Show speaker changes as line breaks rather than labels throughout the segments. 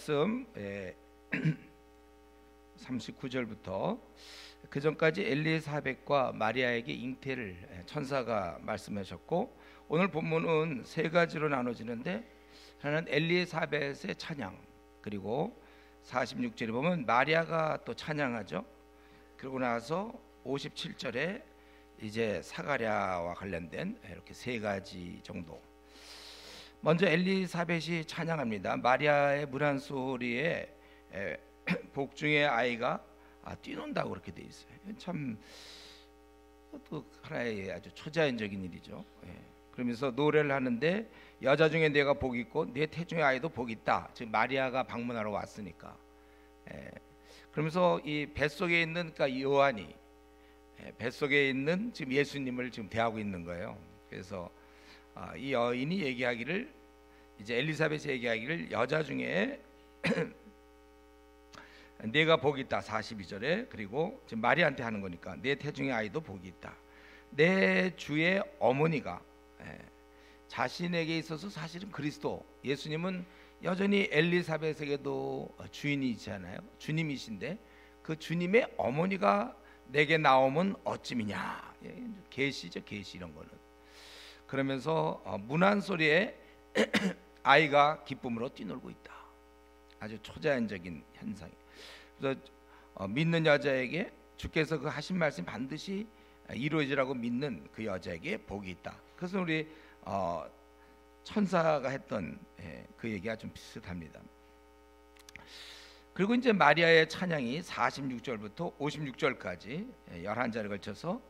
말씀 39절부터 그 전까지 엘리사벳과 마리아에게 잉태를 천사가 말씀하셨고, 오늘 본문은 세 가지로 나눠지는데, 하나는 엘리사벳의 찬양, 그리고 46절에 보면 마리아가 또 찬양하죠. 그러고 나서 57절에 이제 사가랴와 관련된 이렇게 세 가지 정도. 먼저 엘리사벳이 찬양합니다. 마리아의 물한 소리에 복중의 아이가 뛰논다고 그렇게 돼 있어요. 참 또 하나의 아주 초자연적인 일이죠. 그러면서 노래를 하는데, 여자 중에 내가 복 있고 내 태중의 아이도 복 있다. 즉 마리아가 방문하러 왔으니까. 그러면서 이 뱃속에 있는, 그러니까 요한이 뱃속에 있는 지금 예수님을 지금 대하고 있는 거예요. 그래서 이 여인이 얘기하기를, 이제 엘리사벳이 얘기하기를 여자 중에 내가 복이 있다 42절에, 그리고 지금 마리아한테 하는 거니까 내 태중의 아이도 복이 있다. 내 주의 어머니가 자신에게 있어서 사실은 그리스도 예수님은 여전히 엘리사벳에게도 주인이잖아요. 주님이신데 그 주님의 어머니가 내게 나오면 어찌미냐. 계시죠, 계시. 이런 거는 그러면서 문한 소리에 아이가 기쁨으로 뛰놀고 있다. 아주 초자연적인 현상이. 그래서 믿는 여자에게 주께서 그 하신 말씀 반드시 이루어지라고 믿는 그 여자에게 복이 있다. 그래서 우리 천사가 했던 그 얘기가 좀 비슷합니다. 그리고 이제 마리아의 찬양이 46절부터 56절까지 11절에 걸쳐서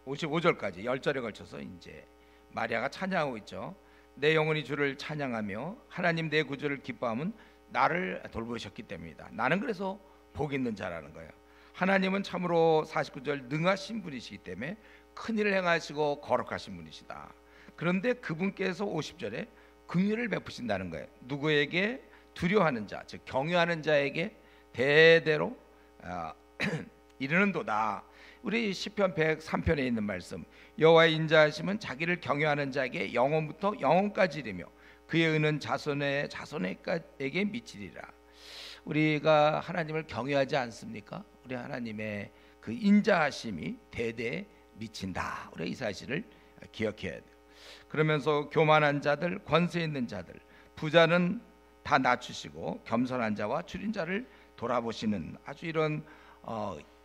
55절까지 10절에 걸쳐서 이제 마리아가 찬양하고 있죠. 내 영혼이 주를 찬양하며 하나님 내 구주를 기뻐하면 나를 돌보셨기 때문이다. 나는 그래서 복 있는 자라는 거예요. 하나님은 참으로 49절 능하신 분이시기 때문에 큰일을 행하시고 거룩하신 분이시다. 그런데 그분께서 50절에 긍휼을 베푸신다는 거예요. 누구에게? 두려워하는 자, 즉 경외하는 자에게 대대로 이르는도다. 우리 시편 103편에 있는 말씀, 여호와의 인자하심은 자기를 경외하는 자에게 영원부터 영원까지 이르며 그의 은은 자손의 자손에게 미치리라. 우리가 하나님을 경외하지 않습니까? 우리 하나님의 그 인자하심이 대대에 미친다. 우리 이 사실을 기억해야 돼요. 그러면서 교만한 자들, 권세 있는 자들, 부자는 다 낮추시고 겸손한 자와 줄인 자를 돌아보시는 아주 이런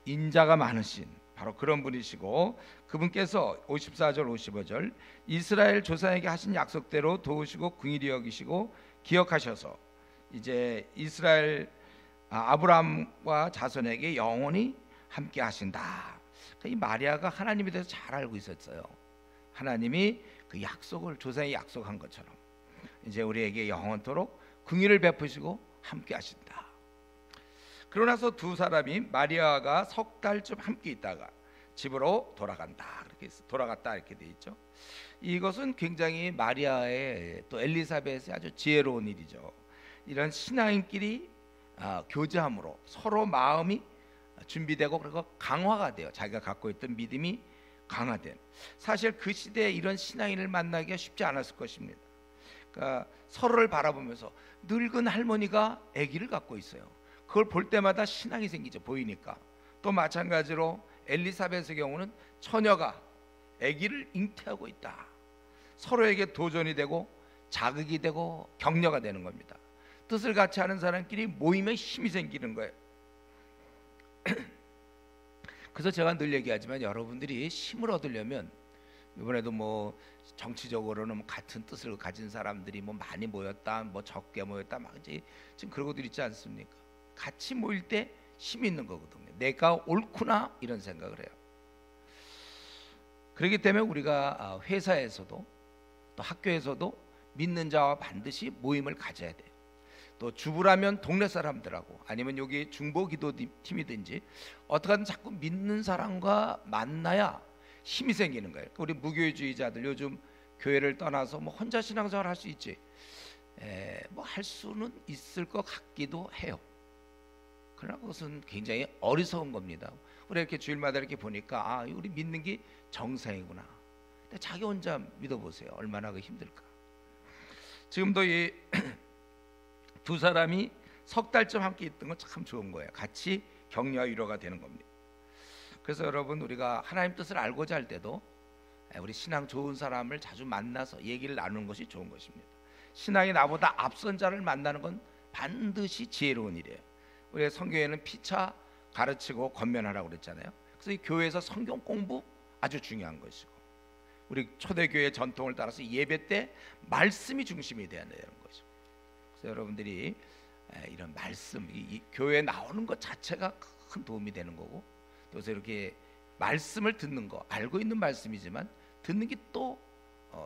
인자가 많으신 바로 그런 분이시고, 그분께서 54절 55절 이스라엘 조상에게 하신 약속대로 도우시고 긍휼히 여기시고 기억하셔서 이제 이스라엘 아브라함과 자손에게 영원히 함께 하신다. 이 마리아가 하나님에 대해서 잘 알고 있었어요. 하나님이 그 약속을 조상에 약속한 것처럼 이제 우리에게 영원토록 긍휼을 베푸시고 함께 하신다. 그러고 나서 두 사람이 마리아가 석 달쯤 함께 있다가 집으로 돌아간다. 돌아갔다 이렇게 돼 있죠. 이것은 굉장히 마리아의 또 엘리사벳의 아주 지혜로운 일이죠. 이런 신앙인끼리 교제함으로 서로 마음이 준비되고 그리고 강화가 돼요. 자기가 갖고 있던 믿음이 강화된. 사실 그 시대에 이런 신앙인을 만나기가 쉽지 않았을 것입니다. 그러니까 서로를 바라보면서 늙은 할머니가 아기를 갖고 있어요. 그걸 볼 때마다 신앙이 생기죠. 보이니까. 또 마찬가지로 엘리사벳의 경우는 처녀가 아기를 잉태하고 있다. 서로에게 도전이 되고 자극이 되고 격려가 되는 겁니다. 뜻을 같이 하는 사람끼리 모이면 힘이 생기는 거예요. 그래서 제가 늘 얘기하지만 여러분들이 힘을 얻으려면, 이번에도 뭐 정치적으로는 뭐 같은 뜻을 가진 사람들이 뭐 많이 모였다, 뭐 적게 모였다, 막 이제 지금 그러고들 있지 않습니까? 같이 모일 때 힘이 있는 거거든요. 내가 옳구나 이런 생각을 해요. 그렇기 때문에 우리가 회사에서도 또 학교에서도 믿는 자와 반드시 모임을 가져야 돼요. 또 주부라면 동네 사람들하고 아니면 여기 중보기도팀이든지 어떻게 하든 자꾸 믿는 사람과 만나야 힘이 생기는 거예요. 우리 무교회주의자들 요즘 교회를 떠나서 뭐 혼자 신앙생활 할 수 있지, 뭐 할 수는 있을 것 같기도 해요. 그러나 그것은 굉장히 어리석은 겁니다. 우리 이렇게 주일마다 이렇게 보니까 우리 믿는 게 정상이구나. 근데 자기 혼자 믿어보세요. 얼마나 그 힘들까. 지금도 이 두 사람이 석 달쯤 함께 있던 건 참 좋은 거예요. 같이 격려와 위로가 되는 겁니다. 그래서 여러분, 우리가 하나님 뜻을 알고자 할 때도 우리 신앙 좋은 사람을 자주 만나서 얘기를 나누는 것이 좋은 것입니다. 신앙이 나보다 앞선 자를 만나는 건 반드시 지혜로운 일이에요. 우리 성경에는 피차 가르치고 권면하라고 그랬잖아요. 그래서 이 교회에서 성경 공부 아주 중요한 것이고, 우리 초대교회 전통을 따라서 예배 때 말씀이 중심이 되어야 되는 거죠. 그래서 여러분들이 이런 말씀, 이 교회에 나오는 것 자체가 큰 도움이 되는 거고, 또 이렇게 말씀을 듣는 거, 알고 있는 말씀이지만 듣는 게 또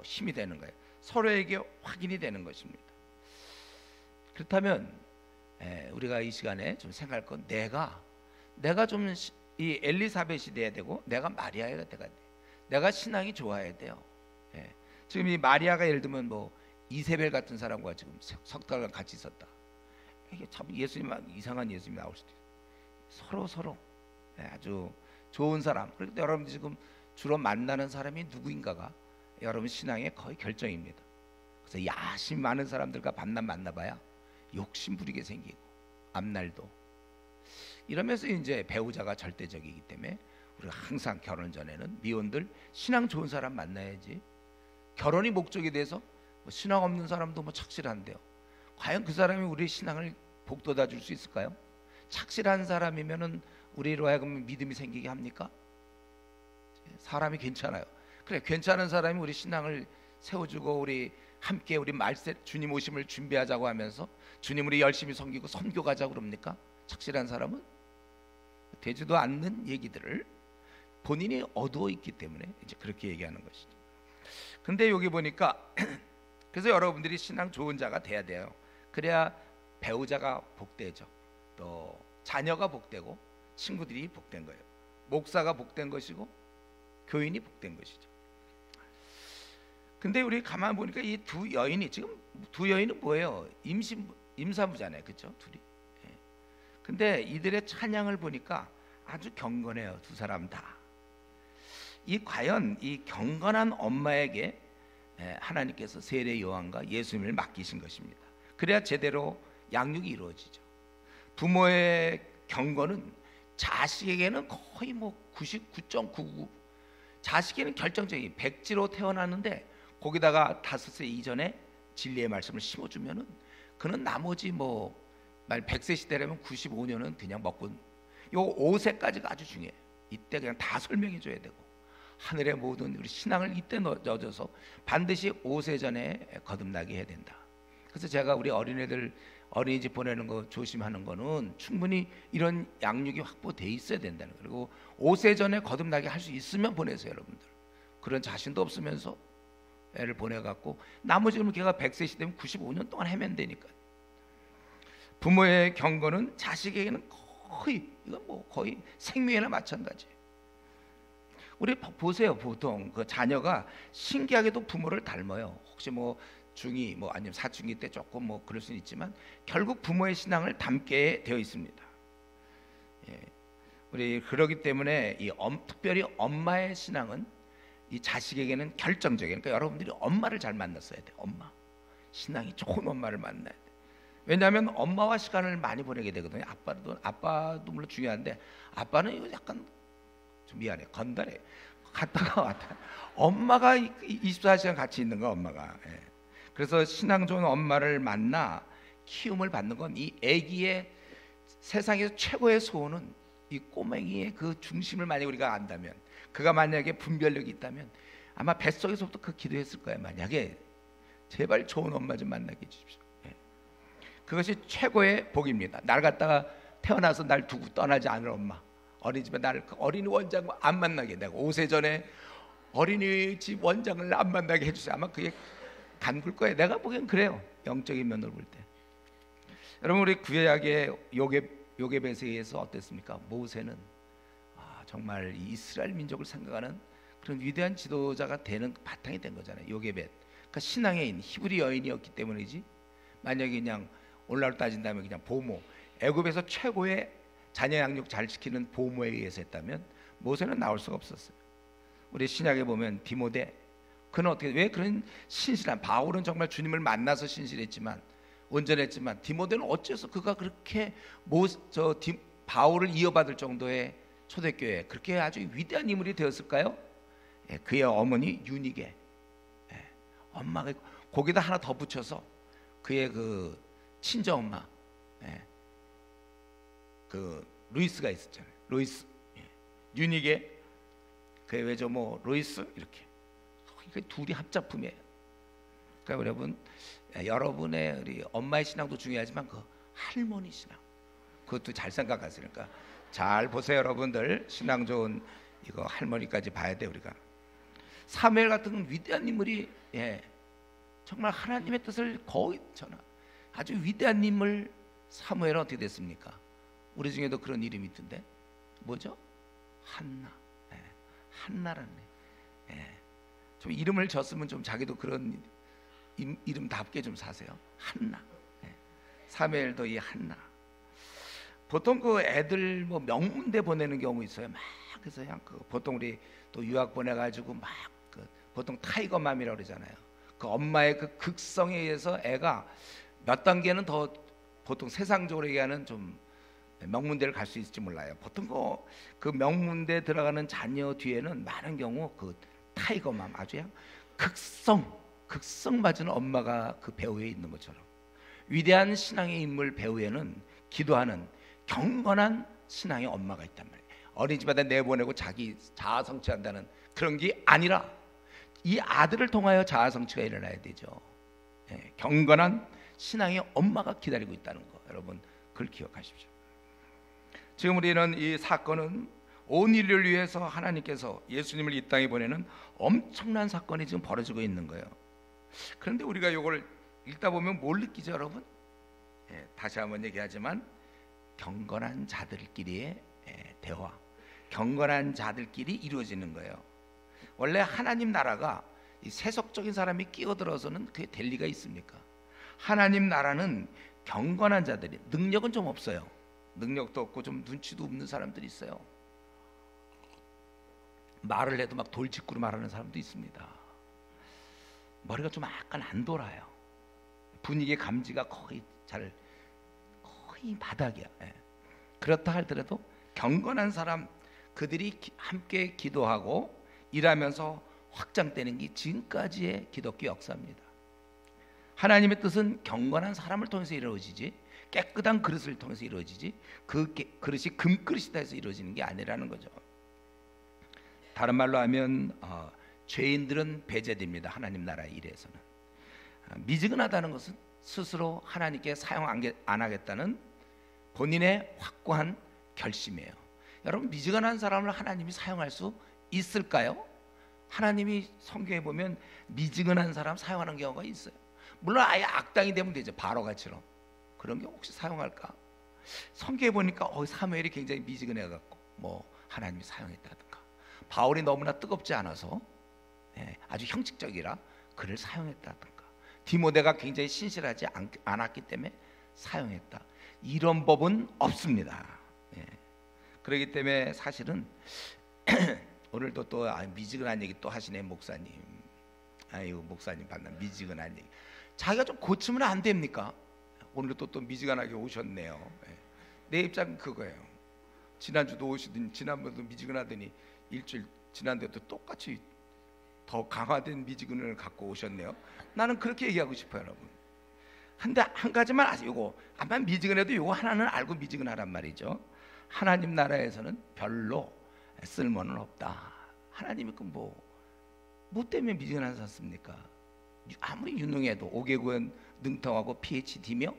힘이 되는 거예요. 서로에게 확인이 되는 것입니다. 그렇다면 우리가 이 시간에 좀 생각할 건, 내가 좀 이 엘리사벳이 돼야 되고, 내가 마리아가 돼야 돼. 내가 신앙이 좋아야 돼요. 지금 이 마리아가 예를 들면 뭐 이세벨 같은 사람과 지금 석 달간 같이 있었다. 이게 참 예수님, 이상한 예수님이 나올 수도 있어요. 서로 아주 좋은 사람. 그런데 여러분 지금 주로 만나는 사람이 누구인가가 여러분 신앙의 거의 결정입니다. 그래서 야심 많은 사람들과 밤낮 만나봐야 욕심 부리게 생기고, 앞날도 이러면서 이제 배우자가 절대적이기 때문에 우리가 항상 결혼 전에는 미혼들 신앙 좋은 사람 만나야지. 결혼이 목적이 돼서 뭐 신앙 없는 사람도 뭐 착실한데요, 과연 그 사람이 우리 신앙을 복돋아 줄 수 있을까요? 착실한 사람이면은 우리로 하여금 믿음이 생기게 합니까? 사람이 괜찮아요. 그래, 괜찮은 사람이 우리 신앙을 세워주고, 우리 함께 우리 말세 주님 오심을 준비하자고 하면서 주님 우리 열심히 섬기고 선교 가자고 그럽니까? 착실한 사람은 되지도 않는 얘기들을 본인이 어두워 있기 때문에 이제 그렇게 얘기하는 것이죠. 근데 여기 보니까 그래서 여러분들이 신앙 좋은 자가 돼야 돼요. 그래야 배우자가 복되죠. 또 자녀가 복되고 친구들이 복된 거예요. 목사가 복된 것이고 교인이 복된 것이죠. 근데 우리 가만 보니까 이 두 여인이, 지금 두 여인은 뭐예요? 임산부잖아요, 그렇죠? 둘이. 근데 이들의 찬양을 보니까 아주 경건해요, 두 사람 다. 과연 이 경건한 엄마에게 하나님께서 세례 요한과 예수님을 맡기신 것입니다. 그래야 제대로 양육이 이루어지죠. 부모의 경건은 자식에게는 거의 뭐 99.99, 자식에게는 결정적인, 백지로 태어났는데 거기다가 5세 이전에 진리의 말씀을 심어주면은 그는 나머지 뭐 만 100세 시대라면 95년은 그냥 먹고, 요 5세까지가 아주 중요해요. 이때 그냥 다 설명해 줘야 되고, 하늘의 모든 우리 신앙을 이때 넣어줘서 반드시 5세 전에 거듭나게 해야 된다. 그래서 제가 우리 어린애들 어린이집 보내는 거 조심하는 거는 충분히 이런 양육이 확보돼 있어야 된다는 거예요. 그리고 5세 전에 거듭나게 할 수 있으면 보내세요, 여러분들. 그런 자신도 없으면서 애를 보내갖고 나머지 그러면 걔가 100세 시대면 95년 동안 헤맨 되니까. 부모의 경건은 자식에게는 거의, 이건 뭐 거의 생명이나 마찬가지예요. 우리 보세요. 보통 그 자녀가 신기하게도 부모를 닮아요. 혹시 뭐 중2 뭐 아니면 사춘기 때 조금 뭐 그럴 수는 있지만 결국 부모의 신앙을 닮게 되어 있습니다. 우리 그러기 때문에 특별히 엄마의 신앙은 이 자식에게는 결정적이에요. 그러니까 여러분들이 엄마를 잘 만났어야 돼요. 엄마, 신앙이 좋은 엄마를 만나야 돼. 왜냐하면 엄마와 시간을 많이 보내게 되거든요. 아빠도 물론 중요한데, 아빠는 약간 좀 미안해, 건달해, 갔다가 왔다. 엄마가 24시간 같이 있는 거, 엄마가. 그래서 신앙 좋은 엄마를 만나 키움을 받는 건, 이 아기의 세상에서 최고의 소원은 이 꼬맹이의 그 중심을 만약에 우리가 안다면, 그가 만약에 분별력이 있다면 아마 뱃속에서부터 그 기도했을 거예요. 만약에 제발 좋은 엄마 좀 만나게 해주십시오. 그것이 최고의 복입니다. 날 갖다가 태어나서 날 두고 떠나지 않을 엄마, 어린이집에 나를 어린이 원장 안 만나게, 내가 5세 전에 어린이집 원장을 안 만나게 해주세요. 아마 그게 간굴 거예요. 내가 보기엔 그래요, 영적인 면으로 볼 때. 여러분, 우리 구약의 요게벳에 의해서 어땠습니까? 모세는 정말 이스라엘 민족을 생각하는 그런 위대한 지도자가 되는 바탕이 된 거잖아요. 요게벳, 그러니까 신앙의 인, 히브리 여인이었기 때문이지, 만약에 그냥 오늘날로 따진다면 그냥 보모, 애굽에서 최고의 자녀 양육 잘 시키는 보모에 의해서 했다면 모세는 나올 수가 없었어요. 우리 신약에 보면 디모데, 그는 어떻게, 왜 그런 신실한, 바울은 정말 주님을 만나서 신실했지만 온전했지만 디모데는 어째서 그가 그렇게 바울을 이어받을 정도의 초대교회 그렇게 아주 위대한 인물이 되었을까요? 예, 그의 어머니 유니게, 예, 엄마가 거기다 하나 더 붙여서 그의 그 친정 엄마, 예, 그 루이스가 있었잖아요. 루이스, 예, 유니게, 그의 외조 뭐 루이스 이렇게 그 둘이 합작품이에요. 그러니까 여러분, 여러분의 우리 엄마의 신앙도 중요하지만 그 할머니 신앙 그것도 잘 생각하시니까 잘 보세요. 여러분들 신앙 좋은 이거 할머니까지 봐야 돼. 우리가 사무엘 같은 위대한 인물이, 예, 정말 하나님의 뜻을 거의 전한 아주 위대한 인물 사무엘은 어떻게 됐습니까? 우리 중에도 그런 이름이 있던데 뭐죠? 한나, 예, 한나라네. 예, 좀 이름을 졌으면 좀 자기도 그런 이름답게 좀 사세요. 한나, 예, 사무엘도 이 한나. 보통 그 애들 뭐 명문대 보내는 경우 있어요. 막 그래서 그냥 보통 우리 또 유학 보내가지고 막 보통 타이거맘이라고 그러잖아요. 그 엄마의 그 극성에 의해서 애가 몇 단계는 더 보통 세상적으로 얘기하는 좀 명문대를 갈 수 있을지 몰라요. 보통 그 명문대 들어가는 자녀 뒤에는 많은 경우 그 타이거맘 아주 그냥 극성 맞은 엄마가 그 배후에 있는 것처럼 위대한 신앙의 인물 배후에는 기도하는 경건한 신앙의 엄마가 있단 말이에요. 어린이집에다 내보내고 자기 자아 성취한다는 그런 게 아니라 이 아들을 통하여 자아 성취가 일어나야 되죠. 예, 경건한 신앙의 엄마가 기다리고 있다는 거, 여러분 그걸 기억하십시오. 지금 우리는 이 사건은 온 인류를 위해서 하나님께서 예수님을 이 땅에 보내는 엄청난 사건이 지금 벌어지고 있는 거예요. 그런데 우리가 이걸 읽다 보면 뭘 느끼죠, 여러분? 예, 다시 한번 얘기하지만 경건한 자들끼리의 대화, 경건한 자들끼리 이루어지는 거예요. 원래 하나님 나라가 이 세속적인 사람이 끼어들어서는 그게 될 리가 있습니까? 하나님 나라는 경건한 자들이, 능력은 좀 없어요. 능력도 없고 좀 눈치도 없는 사람들이 있어요. 말을 해도 막 돌직구로 말하는 사람도 있습니다. 머리가 좀 약간 안 돌아요. 분위기 감지가 거의 바닥이야. 예. 그렇다 하더라도 경건한 사람, 그들이 함께 기도하고 일하면서 확장되는 게 지금까지의 기독교 역사입니다. 하나님의 뜻은 경건한 사람을 통해서 이루어지지, 깨끗한 그릇을 통해서 이루어지지, 그 그릇이 금그릇이다 해서 이루어지는 게 아니라는 거죠. 다른 말로 하면 죄인들은 배제됩니다. 하나님 나라의 일에서는. 미지근하다는 것은 스스로 하나님께 사용 안 하겠다는 본인의 확고한 결심이에요. 여러분, 미지근한 사람을 하나님이 사용할 수 있을까요? 하나님이 성경에 보면 미지근한 사람 사용하는 경우가 있어요. 물론 아예 악당이 되면 되죠. 바로같이로. 그런 경우 혹시 사용할까? 성경에 보니까 사무엘이 굉장히 미지근해갖고 뭐 하나님이 사용했다든가, 바울이 너무나 뜨겁지 않아서 아주 형식적이라 그를 사용했다든가, 디모데가 굉장히 신실하지 않았기 때문에 사용했다, 이런 법은 없습니다. 그렇기 때문에 사실은 오늘도 또 미지근한 얘기 또 하시네, 목사님. 아이고, 목사님 만나 미지근한 얘기. 자기가 좀 고치면 안 됩니까? 오늘도 또 미지근하게 오셨네요. 내 입장은 그거예요. 지난주도 오시더니, 지난번도 미지근하더니 일주일 지난데도 똑같이 더 강화된 미지근을 갖고 오셨네요. 나는 그렇게 얘기하고 싶어요, 여러분. 근데 한 가지만 아세요. 요거 아마 미지근해도 요거 하나는 알고 미지근하란 말이죠. 하나님 나라에서는 별로 쓸모는 없다. 하나님이 뭐 때문에 미지근하지 않습니까? 아무리 유능해도 5개국은 능통하고 PhD며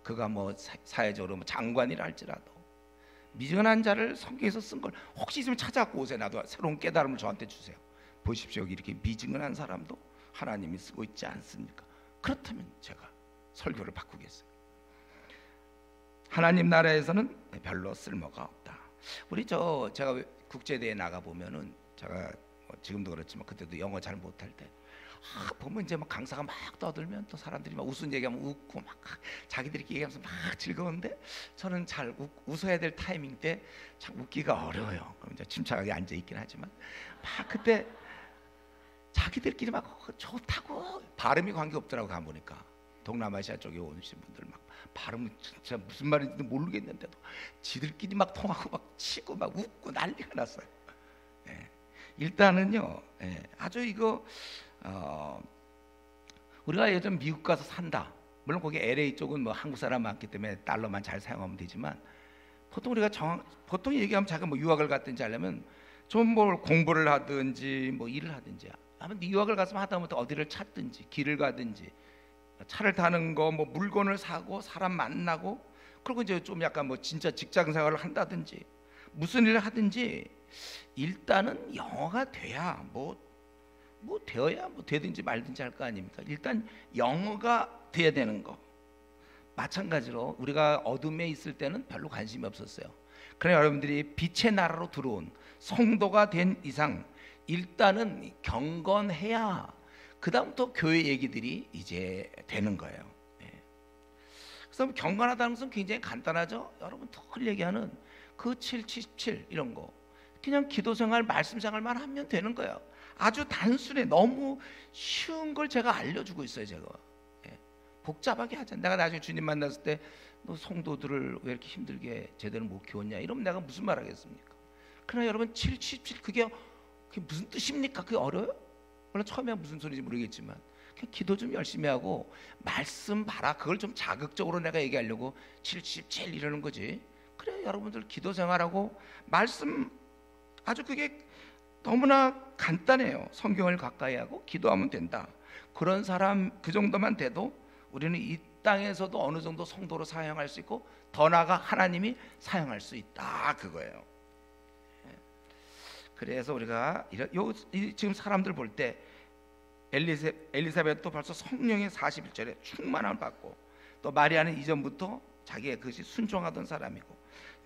그가 뭐 사회적으로 뭐 장관이라 할지라도 미지근한 자를 성경에서 쓴 걸 혹시 있으면 찾아갖고 오세요. 나도 새로운 깨달음을 저한테 주세요. 보십시오, 여기 이렇게 미지근한 사람도 하나님이 쓰고 있지 않습니까? 그렇다면 제가 설교를 바꾸겠어요. 하나님 나라에서는 별로 쓸모가 없다. 우리 제가 국제대회 나가 보면은, 제가 지금도 그렇지만 그때도 영어 잘 못할 때 보면 이제 막 강사가 막 떠들면 또 사람들이 막 웃은 얘기하면 웃고 막 자기들끼리 얘기하면서 막 즐거운데, 저는 잘 웃어야 될 타이밍 때 참 웃기가 어려워요. 그럼 이제 침착하게 앉아 있긴 하지만 막 그때 자기들끼리 막 좋다고, 발음이 관계 없더라고. 가 보니까 동남아시아 쪽에 오신 분들 막 발음 진짜 무슨 말인지도 모르겠는데도 지들끼리 막 통하고 막 치고 막 웃고 난리가 났어요. 예. 일단은요, 예, 아주 이거 우리가 예전 미국 가서 산다. 물론 거기 LA 쪽은 뭐 한국 사람 많기 때문에 달러만 잘 사용하면 되지만 보통 우리가 보통 얘기하면 자기가 뭐 유학을 갔든지 하려면 좀 뭘 공부를 하든지 뭐 일을 하든지 아마 유학을 가서 하다못해 어디를 찾든지 길을 가든지 차를 타는 거 뭐 물건을 사고 사람 만나고 그리고 이제 좀 약간 뭐 진짜 직장 생활을 한다든지 무슨 일을 하든지 일단은 영어가 돼야 뭐 되어야 뭐 되든지 말든지 할 거 아닙니까? 일단 영어가 돼야 되는 거. 마찬가지로 우리가 어둠에 있을 때는 별로 관심이 없었어요. 그러나 여러분들이 빛의 나라로 들어온 성도가 된 이상 일단은 경건해야 그 다음부터 교회 얘기들이 이제 되는 거예요. 예. 그래서 경건하다는 것은 굉장히 간단하죠. 여러분 늘 얘기하는 그 777 이런 거 그냥 기도생활 말씀생활만 하면 되는 거예요. 아주 단순해. 너무 쉬운 걸 제가 알려주고 있어요. 제가 복잡하게 하지 않아. 내가 나중에 주님 만났을 때 너 성도들을 왜 이렇게 힘들게 제대로 못 키웠냐 이러면 내가 무슨 말 하겠습니까? 그러나 여러분 777 그게 무슨 뜻입니까? 그게 어려워요? 물론 처음에 무슨 소리인지 모르겠지만 그냥 기도 좀 열심히 하고 말씀 봐라. 그걸 좀 자극적으로 내가 얘기하려고 777 이러는 거지. 그래 여러분들 기도 생활하고 말씀 아주 그게 너무나 간단해요. 성경을 가까이 하고 기도하면 된다. 그런 사람 그 정도만 돼도 우리는 이 땅에서도 어느 정도 성도로 사용할 수 있고 더 나아가 하나님이 사용할 수 있다 그거예요. 그래서 우리가 지금 사람들 볼 때 엘리사벳도 벌써 성령의 41절에 충만함을 받고 또 마리아는 이전부터 자기의 그것이 순종하던 사람이고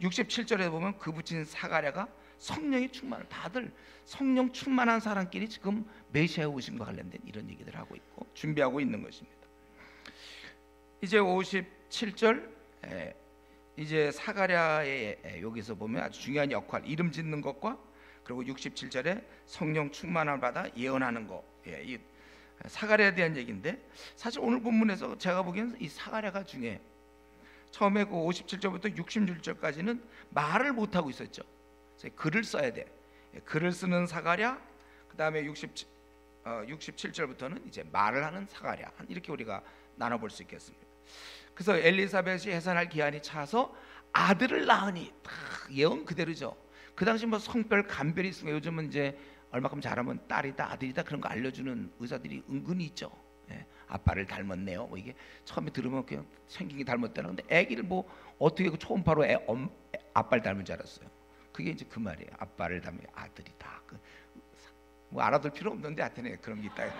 67절에 보면 그 붙인 사가랴가 성령이 충만을 다들 성령 충만한 사람끼리 지금 메시아 오심과 관련된 이런 얘기들을 하고 있고 준비하고 있는 것입니다. 이제 57절 이제 사가랴의 여기서 보면 아주 중요한 역할 이름 짓는 것과 그리고 67절에 성령 충만함을 받아 예언하는 것 이 사가랴에 대한 얘기인데 사실 오늘 본문에서 제가 보기에는 이 사가랴가 중에 처음에 그 57절부터 66절까지는 말을 못하고 있었죠. 글을 써야 돼. 글을 쓰는 사가랴 그 다음에 67절부터는 이제 말을 하는 사가랴 이렇게 우리가 나눠볼 수 있겠습니다. 그래서 엘리사벳이 해산할 기한이 차서 아들을 낳으니 예언 그대로죠. 그 당시 뭐 성별 간별이 있으면 요즘은 이제 얼마큼 잘하면 딸이다 아들이다 그런 거 알려주는 의사들이 은근히 있죠. 아빠를 닮았네요. 뭐 이게 처음에 들으면 그냥 생긴 게 닮았다는 건데 애기를 뭐 어떻게 그 초음파로 아빠를 닮은 줄 알았어요. 그게 이제 그 말이에요. 아빠를 닮은 아들이다. 뭐 알아둘 필요 없는데 하여튼 그런 게 있다.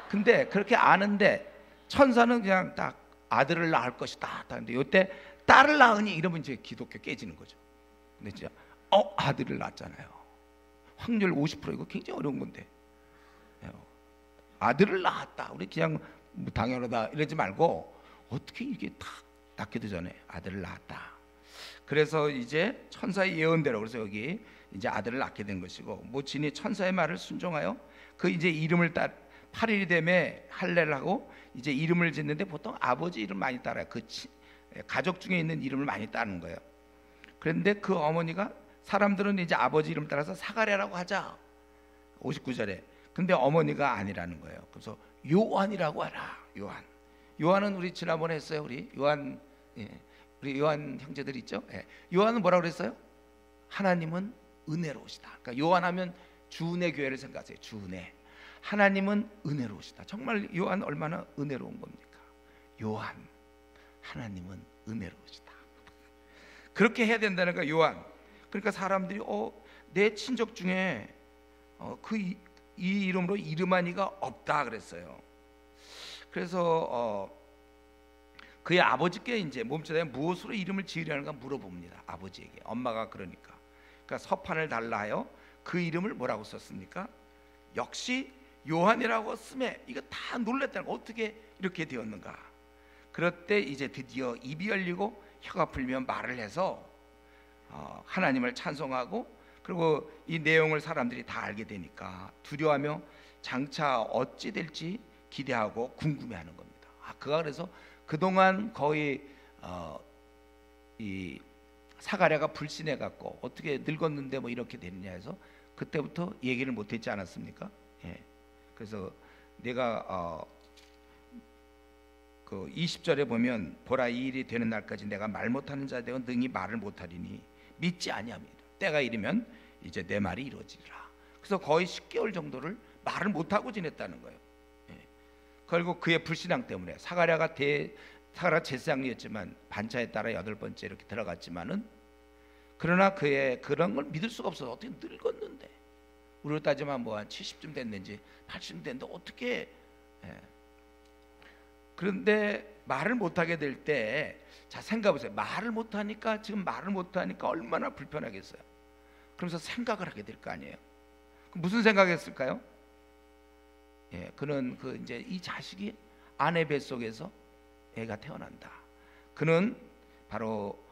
근데 그렇게 아는데 천사는 그냥 딱 아들을 낳을 것이다. 근데 이때 딸을 낳으니 이러면 이제 기독교 깨지는 거죠. 근데 진짜 아들을 낳았잖아요. 확률 50% 이거 굉장히 어려운 건데 아들을 낳았다. 우리 그냥 뭐 당연하다 이러지 말고 어떻게 이게 딱 낳기도 전에 아들을 낳았다. 그래서 이제 천사의 예언대로 그래서 여기 이제 아들을 낳게 된 것이고 모친이 천사의 말을 순종하여 그 이제 이름을 8일이 되매 할례를 하고 이제 이름을 짓는데 보통 아버지 이름 많이 따라요. 그 가족 중에 있는 이름을 많이 따는 거예요. 그런데 그 어머니가 사람들은 이제 아버지 이름 따라서 사가랴라고 하자 59절에 근데 어머니가 아니라는 거예요. 그래서 요한이라고 하라. 요한은 우리 지난번에 했어요. 우리 요한 우리 요한 형제들 있죠. 요한은 뭐라고 그랬어요? 하나님은 은혜로우시다. 그러니까 요한하면 주은혜 교회를 생각하세요. 주은혜. 하나님은 은혜로우시다. 정말 요한 얼마나 은혜로운 겁니까? 요한 하나님은 은혜로우시다. 그렇게 해야 된다는 거야. 요한. 그러니까 사람들이 내 친족 중에 이 이름으로 이름한 이가 없다 그랬어요. 그래서 그의 아버지께 이제 몸체에 무엇으로 이름을 지으려는가 물어봅니다. 아버지에게. 엄마가 그러니까 서판을 달라요. 그 이름을 뭐라고 썼습니까? 역시 요한이라고 쓰매 이거 다 놀랬다는 거. 어떻게 이렇게 되었는가. 그럴 때 이제 드디어 입이 열리고 혀가 풀면 말을 해서 하나님을 찬송하고 그리고 이 내용을 사람들이 다 알게 되니까 두려워하며 장차 어찌 될지 기대하고 궁금해하는 겁니다. 그가 그래서 그동안 거의 이 사가랴가 불신해 갖고 어떻게 늙었는데 뭐 이렇게 됐냐 해서 그때부터 얘기를 못했지 않았습니까? 예. 그래서 내가 그 20절에 보면 보라 이 일이 되는 날까지 내가 말 못하는 자 되어 능히 말을 못하리니 믿지 아니함이라. 때가 이르면 이제 내 말이 이루어지리라. 그래서 거의 10개월 정도를 말을 못하고 지냈다는 거예요. 예. 결국 그의 불신앙 때문에 사가랴가 제사장이었지만 반차에 따라 8번째 이렇게 들어갔지만은, 그러나 그의 그런 걸 믿을 수가 없어서 어떻게 늙었는데, 우리로 따지면 뭐 한 70쯤 됐는지 80쯤 됐는데 어떻게. 예. 그런데 말을 못하게 될 때, 자 생각해보세요. 지금 말을 못하니까 얼마나 불편하겠어요. 그러면서 생각을 하게 될 거 아니에요. 무슨 생각했을까요? 예, 그는 이제 이 자식이 아내 뱃속에서 애가 태어난다. 그는 바로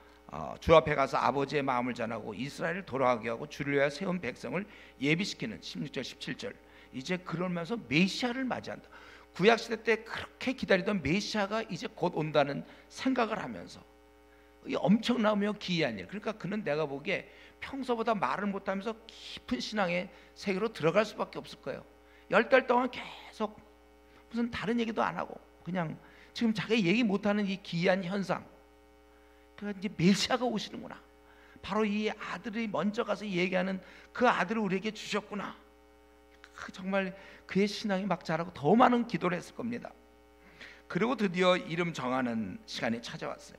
주 앞에 가서 아버지의 마음을 전하고 이스라엘을 돌아가게 하고 주를 위하여 세운 백성을 예비시키는 16절 17절, 이제 그러면서 메시아를 맞이한다. 구약시대 때 그렇게 기다리던 메시아가 이제 곧 온다는 생각을 하면서, 이 엄청나며 기이한 일. 그러니까 그는 내가 보기에 평소보다 말을 못하면서 깊은 신앙의 세계로 들어갈 수밖에 없을 거예요. 10달 동안 계속 무슨 다른 얘기도 안 하고 그냥 지금 자기 얘기 못하는 이 기이한 현상, 그러니까 이제 메시아가 오시는구나, 바로 이 아들이 먼저 가서 얘기하는 그 아들을 우리에게 주셨구나. 정말 그의 신앙이 막 자라고 더 많은 기도를 했을 겁니다. 그리고 드디어 이름 정하는 시간이 찾아왔어요.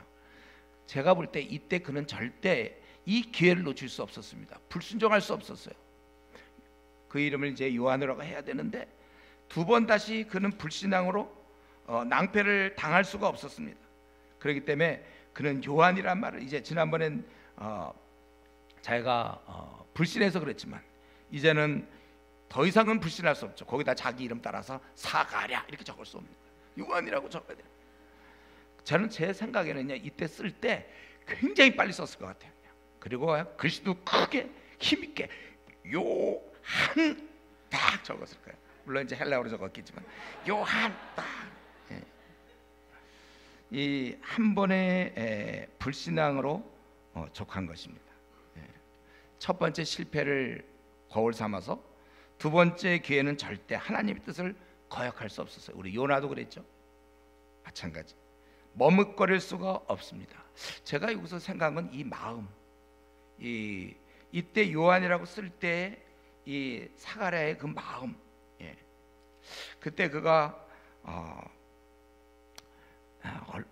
제가 볼 때 이때 그는 절대 이 기회를 놓칠 수 없었습니다. 불순종할 수 없었어요. 그 이름을 이제 요한이라고 해야 되는데, 2번 다시 그는 불신앙으로 낭패를 당할 수가 없었습니다. 그렇기 때문에 그는 요한이란 말을, 이제 지난번엔 자기가 불신해서 그랬지만 이제는 더 이상은 불신할 수 없죠. 거기다 자기 이름 따라서 사가랴 이렇게 적을 수 없는 거예요. 요한이라고 적어야 돼요. 저는 제 생각에는요, 이때 쓸 때 굉장히 빨리 썼을 것 같아요. 그리고 글씨도 크게 힘있게 요한 딱 적었을 거예요. 물론 이제 헬라어로 적었겠지만 요한 딱. 이 한 번의 불신앙으로 족한 것입니다. 첫 번째 실패를 거울 삼아서 두 번째 기회는 절대 하나님의 뜻을 거역할 수 없었어요. 우리 요나도 그랬죠. 마찬가지. 머뭇거릴 수가 없습니다. 제가 여기서 생각한 건 이 마음, 이때 요한이라고 쓸 때 이 사가랴의 그 마음. 예. 그때 그가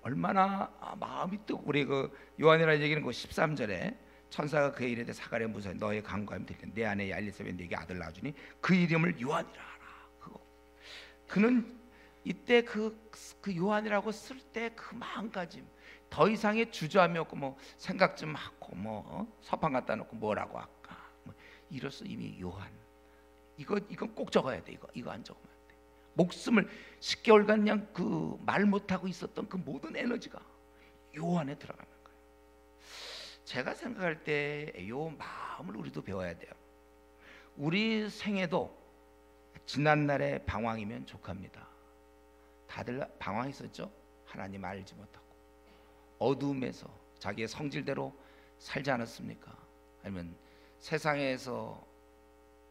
얼마나 마음이 뜨고, 우리 그 요한이라는 얘기는 그 13절에 천사가 그의 이르되 사가랴 무서워 너의 간구하면 되겠네. 내 아내 엘리사벳 네게 아들 낳아주니 그 이름을 요한이라 하라. 그는 이때 그 요한이라고 쓸 때 그 마음가짐, 더 이상의 주저함이 없고 뭐 생각 좀 하고 뭐 서판 갖다 놓고 뭐라고 할까, 뭐 이로써 이미 요한, 이건 꼭 적어야 돼. 이거 안 적으면 안 돼. 목숨을 10개월간 그냥 그 말 못하고 있었던 그 모든 에너지가 요한에 들어가는 거예요. 제가 생각할 때 요 마음을 우리도 배워야 돼요. 우리 생애도 지난날의 방황이면 족합니다. 다들 방황했었죠. 하나님 알지 못하고 어두움에서 자기의 성질대로 살지 않았습니까? 아니면 세상에서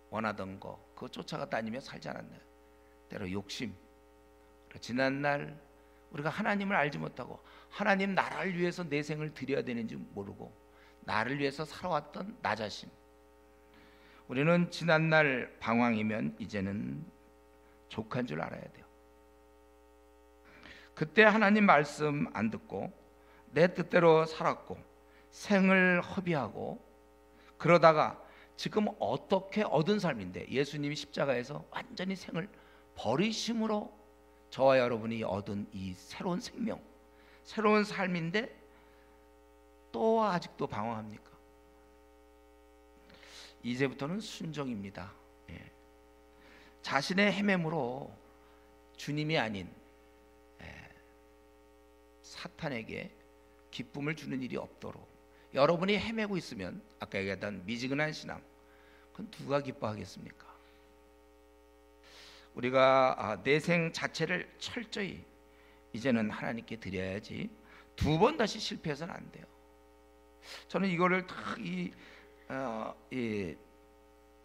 원하던 거 그거 쫓아가 다니며 살지 않았나요? 때로 욕심. 지난날 우리가 하나님을 알지 못하고 하나님 나라를 위해서 내 생을 드려야 되는지 모르고 나를 위해서 살아왔던 나 자신. 우리는 지난날 방황이면 이제는 족한 줄 알아야 돼요. 그때 하나님 말씀 안 듣고 내 뜻대로 살았고 생을 허비하고 그러다가 지금 어떻게 얻은 삶인데, 예수님이 십자가에서 완전히 생을 버리심으로 저와 여러분이 얻은 이 새로운 생명, 새로운 삶인데 또 아직도 방황합니까? 이제부터는 순종입니다. 예. 자신의 헤매므로 주님이 아닌 사탄에게 기쁨을 주는 일이 없도록, 여러분이 헤매고 있으면 아까 얘기했던 미지근한 신앙, 그건 누가 기뻐하겠습니까? 우리가 내 생 자체를 철저히 이제는 하나님께 드려야지 두 번 다시 실패해서는 안 돼요. 저는 이거를 이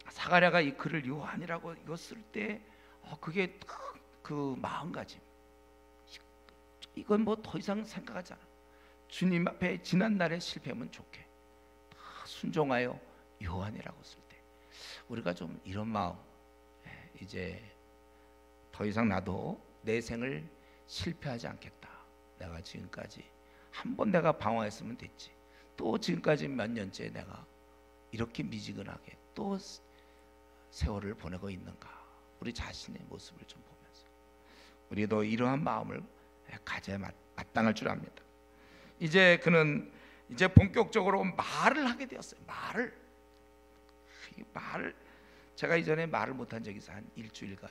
사가랴가 이 글을 요한이라고 이거 쓸 때 그게 그 마음가짐, 이건 뭐 더 이상 생각하지 않아. 주님 앞에 지난날에 실패하면 좋게 다 순종하여 요한이라고 쓸 때 우리가 좀 이런 마음, 이제 더 이상 나도 내 생을 실패하지 않겠다. 내가 지금까지 한 번 내가 방황했으면 됐지, 또 지금까지 몇 년째 내가 이렇게 미지근하게 또 세월을 보내고 있는가. 우리 자신의 모습을 좀 보면서 우리도 이러한 마음을 가져야 마땅할 줄 압니다. 이제 그는 이제 본격적으로 말을 하게 되었어요. 말을 제가 이전에 말을 못한 적이 있어요. 한 일주일간.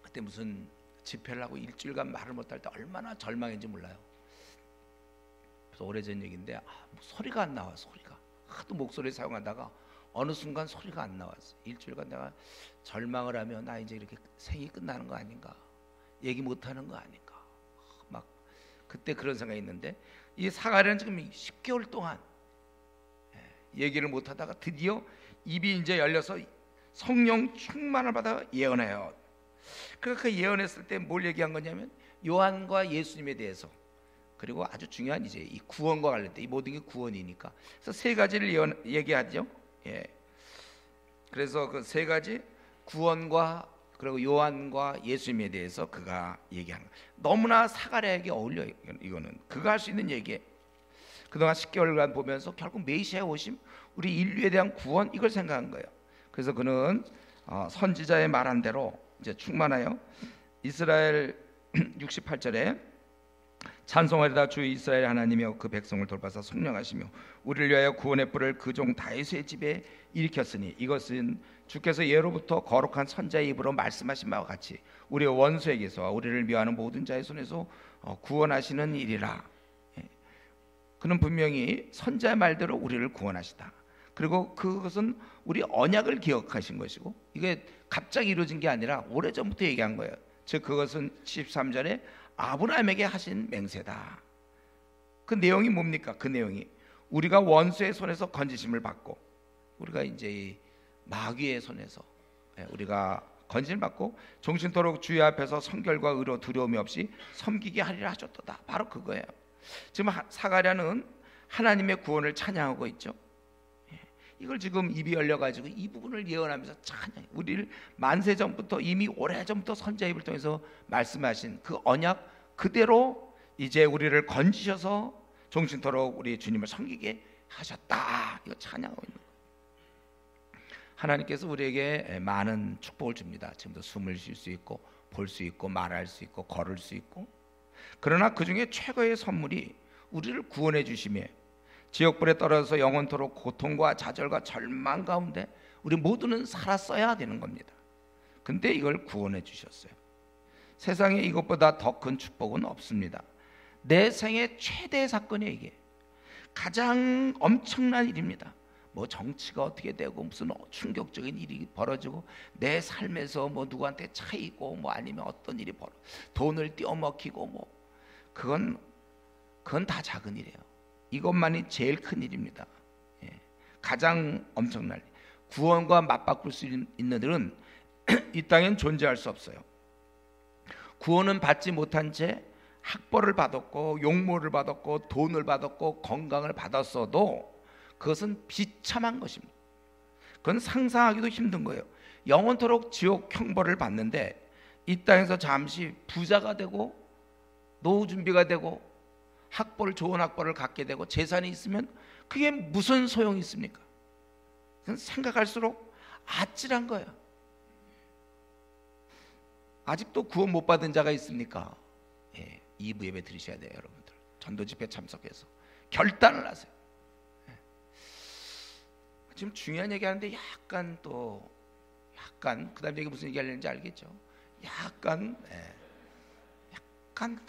그때 무슨 집회를 하고 일주일간 말을 못할 때 얼마나 절망했는지 몰라요. 그래서 오래전 얘기인데 소리가 안 나와. 소리가 하도 목소리 사용하다가 어느 순간 소리가 안 나왔어. 일주일간 내가 절망을 하면 나 이제 이렇게 생이 끝나는 거 아닌가, 얘기 못하는 거 아닌가, 막 그때 그런 생각이 있는데, 이 사가랴는 지금 10개월 동안 얘기를 못하다가 드디어 입이 이제 열려서 성령 충만을 받아 예언해요. 그 예언했을 때 뭘 얘기한 거냐면 요한과 예수님에 대해서, 그리고 아주 중요한 이제 이 구원과 관련된 이 모든 게 구원이니까, 그래서 세 가지를 얘기하죠. 그래서 그 세 가지 구원과 그리고 요한과 예수님에 대해서 그가 얘기하는 거예요. 너무나 사가랴에게 어울려요. 이거는 그가 할 수 있는 얘기예요. 그동안 10개월간 보면서 결국 메시아의 오심, 우리 인류에 대한 구원, 이걸 생각한 거예요. 그래서 그는 선지자의 말한 대로 이제 충만하여 이스라엘 68절에 찬송하리다 주 이스라엘 하나님이여 그 백성을 돌봐서 성령하시며 우리를 위하여 구원의 뿔을 그 종 다윗의 집에 일으켰으니 이것은 주께서 예로부터 거룩한 선자의 입으로 말씀하신 바와 같이 우리의 원수에게서 우리를 미워하는 모든 자의 손에서 구원하시는 일이라. 그는 분명히 선자의 말대로 우리를 구원하시다. 그리고 그것은 우리 언약을 기억하신 것이고, 이게 갑자기 이루어진 게 아니라 오래전부터 얘기한 거예요. 즉 그것은 13절에 아브라함에게 하신 맹세다. 그 내용이 뭡니까? 그 내용이 우리가 원수의 손에서 건지심을 받고, 우리가 이제 이 마귀의 손에서 우리가 건짐을 받고 종신토록 주의 앞에서 성결과 의로 두려움이 없이 섬기게 하리라 하셨도다. 바로 그거예요. 지금 사가랴는 하나님의 구원을 찬양하고 있죠. 이걸 지금 입이 열려가지고 이 부분을 예언하면서 찬양, 우리를 만세전부터 이미 오래전부터 선지자 입을 통해서 말씀하신 그 언약 그대로 이제 우리를 건지셔서 종신토록 우리 주님을 섬기게 하셨다. 이거 찬양하고 있는 거예요. 하나님께서 우리에게 많은 축복을 줍니다. 지금도 숨을 쉴 수 있고 볼 수 있고 말할 수 있고 걸을 수 있고, 그러나 그 중에 최고의 선물이 우리를 구원해 주심에 지옥불에 떨어져서 영원토록 고통과 좌절과 절망 가운데 우리 모두는 살았어야 되는 겁니다. 근데 이걸 구원해 주셨어요. 세상에 이것보다 더 큰 축복은 없습니다. 내 생의 최대 사건이 이게 가장 엄청난 일입니다. 뭐 정치가 어떻게 되고 무슨 충격적인 일이 벌어지고 내 삶에서 뭐 누구한테 차이고 뭐 아니면 어떤 일이 돈을 떼어먹히고 뭐 그건 다 작은 일이에요. 이것만이 제일 큰 일입니다. 가장 엄청난 일. 구원과 맞바꿀 수 있는 일은 이 땅엔 존재할 수 없어요. 구원은 받지 못한 채 학벌을 받았고 용모를 받았고 돈을 받았고 건강을 받았어도 그것은 비참한 것입니다. 그건 상상하기도 힘든 거예요. 영원토록 지옥 형벌을 받는데 이 땅에서 잠시 부자가 되고 노후 준비가 되고 좋은 학벌을 갖게 되고 재산이 있으면 그게 무슨 소용이 있습니까? 생각할수록 아찔한 거예요. 아직도 구원 못 받은 자가 있습니까? 2부 예배 드리셔야 돼요, 여러분들. 전도 집회 참석해서 결단을 하세요. 지금 중요한 얘기하는데 약간 그다음 얘기 무슨 얘기하려는지 알겠죠? 약간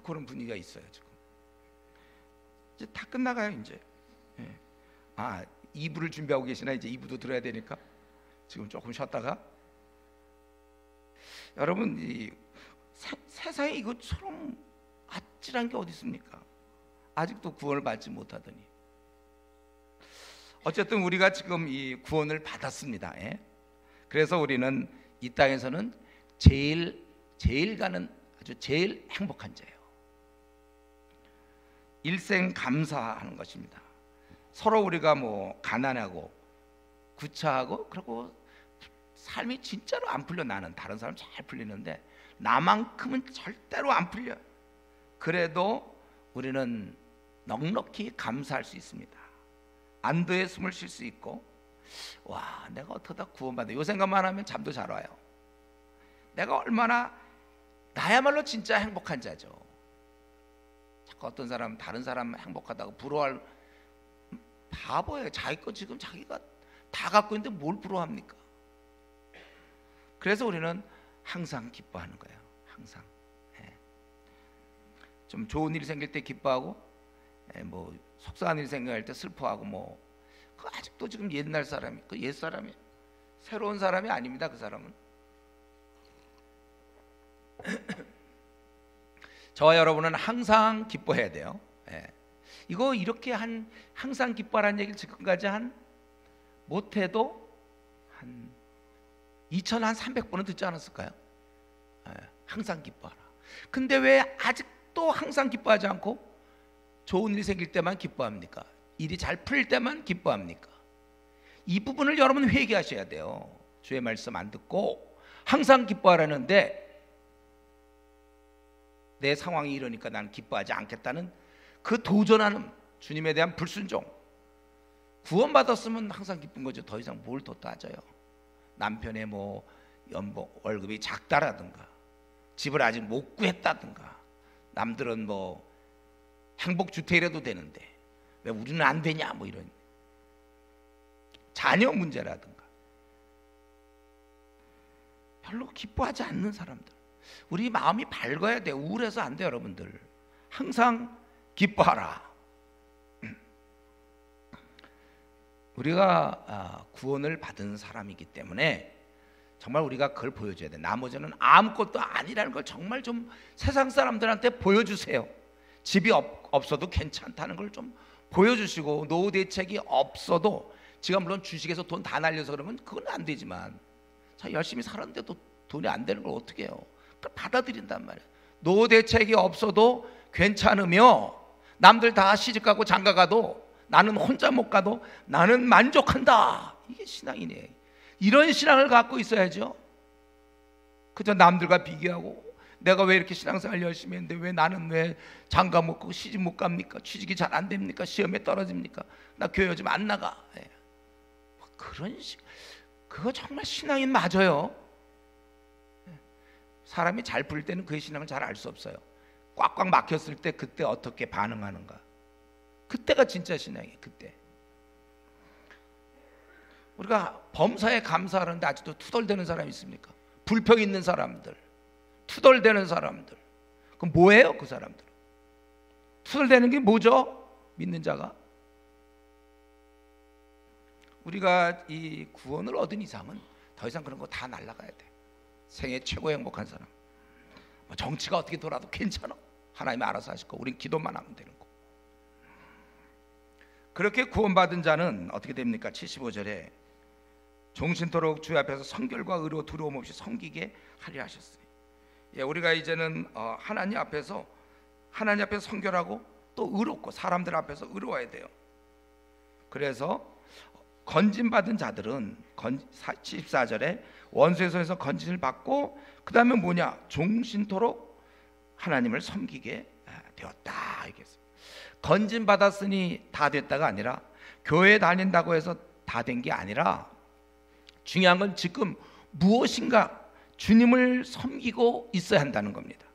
그런 분위기가 있어요 지금. 이제 다 끝나가요 이제. 2부를 준비하고 계시나? 이제 2부도 들어야 되니까 지금 조금 쉬었다가, 여러분 이 세상에 이것처럼 아찔한 게 어디 있습니까? 아직도 구원을 받지 못하더니. 어쨌든 우리가 지금 이 구원을 받았습니다. 예? 그래서 우리는 이 땅에서는 제일 가는 아주 제일 행복한 자예요. 일생 감사하는 것입니다. 서로 우리가 뭐 가난하고 구차하고 그리고 삶이 진짜로 안 풀려. 나는 다른 사람 잘 풀리는데 나만큼은 절대로 안 풀려. 그래도 우리는 넉넉히 감사할 수 있습니다. 안도의 숨을 쉴 수 있고, 와, 내가 어쩌다 구원받아. 요 생각만 하면 잠도 잘 와요. 내가 얼마나 나야말로 진짜 행복한 자죠. 자꾸 어떤 사람 다른 사람 행복하다고 부러워할 바보예요. 자기 거 지금 자기가 다 갖고 있는데 뭘 부러워합니까? 그래서 우리는 항상 기뻐하는 거예요. 항상. 예. 좀 좋은 일이 생길 때 기뻐하고, 뭐 속상한 일이 생길 때 슬퍼하고, 뭐 그 아직도 지금 옛날 사람이, 그 옛 사람이 새로운 사람이 아닙니다. 그 사람은. 저와 여러분은 항상 기뻐해야 돼요. 예. 이거 이렇게 항상 기뻐하라는 얘기를 지금까지 못해도 한 2,300번은 듣지 않았을까요? 예. 항상 기뻐하라. 근데 왜 아직도 항상 기뻐하지 않고 좋은 일이 생길 때만 기뻐합니까? 일이 잘 풀릴 때만 기뻐합니까? 이 부분을 여러분 회개하셔야 돼요. 주의 말씀 안 듣고 항상 기뻐하라는데 내 상황이 이러니까 나는 기뻐하지 않겠다는 그 도전하는 주님에 대한 불순종. 구원받았으면 항상 기쁜 거죠. 더 이상 뭘 더 따져요. 남편의 뭐 연봉 월급이 작다라든가 집을 아직 못 구했다든가 남들은 뭐 행복주택이라도 되는데 왜 우리는 안 되냐 뭐 이런 자녀 문제라든가 별로 기뻐하지 않는 사람들. 우리 마음이 밝아야 돼요. 우울해서 안 돼요. 여러분들 항상 기뻐하라. 우리가 구원을 받은 사람이기 때문에 정말 우리가 그걸 보여줘야 돼. 나머지는 아무것도 아니라는 걸 정말 좀 세상 사람들한테 보여주세요. 집이 없어도 괜찮다는 걸 좀 보여주시고, 노후 대책이 없어도 지가 물론 주식에서 돈 다 날려서 그러면 그건 안 되지만 자, 열심히 살았는데도 돈이 안 되는 걸 어떻게 해요? 그걸 받아들인단 말이에요. 노후 대책이 없어도 괜찮으며 남들 다 시집가고 장가가도 나는 혼자 못 가도 나는 만족한다. 이게 신앙이네. 이런 신앙을 갖고 있어야죠. 그저 남들과 비교하고 내가 왜 이렇게 신앙생활 열심히 했는데 왜 나는 왜 장가 못 가고 시집 못 갑니까? 취직이 잘 안 됩니까? 시험에 떨어집니까? 나 교회 요즘 안 나가. 그런 그거 정말 신앙인 맞아요. 사람이 잘 풀릴 때는 그의 신앙을 잘 알 수 없어요. 꽉꽉 막혔을 때 그때 어떻게 반응하는가. 그때가 진짜 신앙이에요. 그때 우리가 범사에 감사하는데 아직도 투덜대는 사람이 있습니까? 불평 있는 사람들, 투덜대는 사람들, 그럼 뭐예요? 그 사람들 투덜대는 게 뭐죠? 믿는 자가. 우리가 이 구원을 얻은 이상은 더 이상 그런 거 다 날아가야 돼. 생애 최고 행복한 사람, 뭐 정치가 어떻게 돌아도 괜찮아. 하나님이 알아서 하실 거. 우린 기도만 하면 되는 거. 그렇게 구원받은 자는 어떻게 됩니까? 75절에 종신토록 주 앞에서 성결과 의로 두려움 없이 섬기게 하려 하셨어요. 예, 우리가 이제는 하나님 앞에서 성결하고 또 의롭고 사람들 앞에서 의로워야 돼요. 그래서 건진받은 자들은 74절에 원수의 손에서 건진을 받고 그 다음에 뭐냐? 종신토록 하나님을 섬기게 되었다. 이겠어요. 건진받았으니 다 됐다가 아니라 교회 다닌다고 해서 다 된 게 아니라 중요한 건 지금 무엇인가 주님을 섬기고 있어야 한다는 겁니다.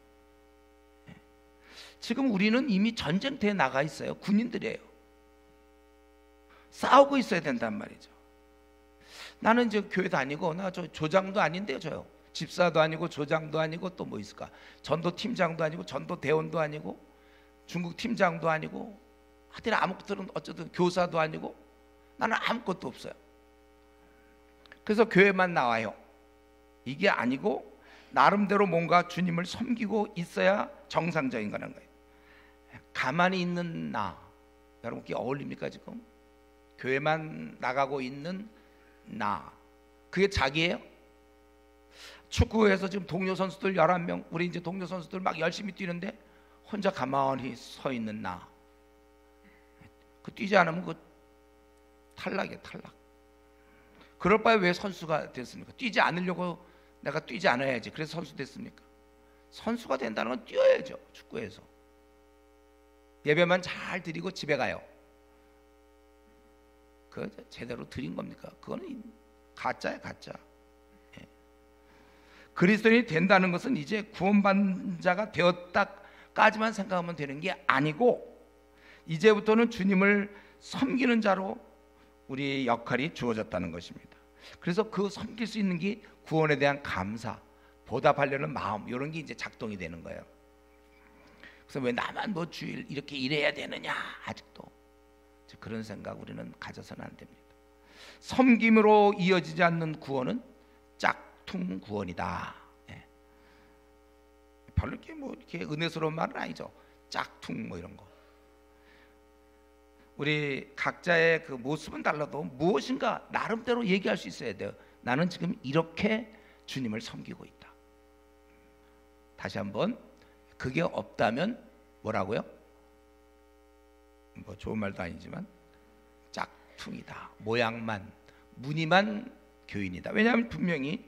지금 우리는 이미 전쟁터에 나가 있어요. 군인들이에요. 싸우고 있어야 된단 말이죠. 나는 이제 교회 다니고 나 저 조장도 아닌데요. 저요. 집사도 아니고 조장도 아니고 또 뭐 있을까? 전도 팀장도 아니고 전도 대원도 아니고 중국 팀장도 아니고 하여튼 아무것도 어쨌든 교사도 아니고 나는 아무것도 없어요. 그래서 교회만 나와요. 이게 아니고 나름대로 뭔가 주님을 섬기고 있어야 정상적인 거라는 거예요. 가만히 있는 나, 여러분께 어울립니까 지금? 교회만 나가고 있는 나, 그게 자기예요? 축구에서 지금 동료 선수들 11명, 우리 이제 동료 선수들 막 열심히 뛰는데 혼자 가만히 서 있는 나, 그 뛰지 않으면 그 탈락이에요, 탈락. 그럴 바에 왜 선수가 됐습니까? 뛰지 않으려고 내가 뛰지 않아야지 그래서 선수 됐습니까? 선수가 된다는 건 뛰어야죠. 축구에서 예배만 잘 드리고 집에 가요. 그 제대로 드린 겁니까? 그거는 가짜야, 가짜. 예. 그리스도인이 된다는 것은 이제 구원받은 자가 되었다까지만 생각하면 되는 게 아니고, 이제부터는 주님을 섬기는 자로 우리의 역할이 주어졌다는 것입니다. 그래서 그 섬길 수 있는 게 구원에 대한 감사, 보답하려는 마음, 이런 게 이제 작동이 되는 거예요. 그래서 왜 나만 뭐 주일 이렇게 일해야 되느냐, 아직도 그런 생각 우리는 가져서는 안 됩니다. 섬김으로 이어지지 않는 구원은 짝퉁 구원이다. 예. 별로 이렇게 뭐 이렇게 은혜스러운 말은 아니죠. 짝퉁 뭐 이런 거. 우리 각자의 그 모습은 달라도 무엇인가 나름대로 얘기할 수 있어야 돼요. 나는 지금 이렇게 주님을 섬기고 있다. 다시 한번, 그게 없다면 뭐라고요? 뭐 좋은 말도 아니지만 짝퉁이다. 모양만, 무늬만 교인이다. 왜냐하면 분명히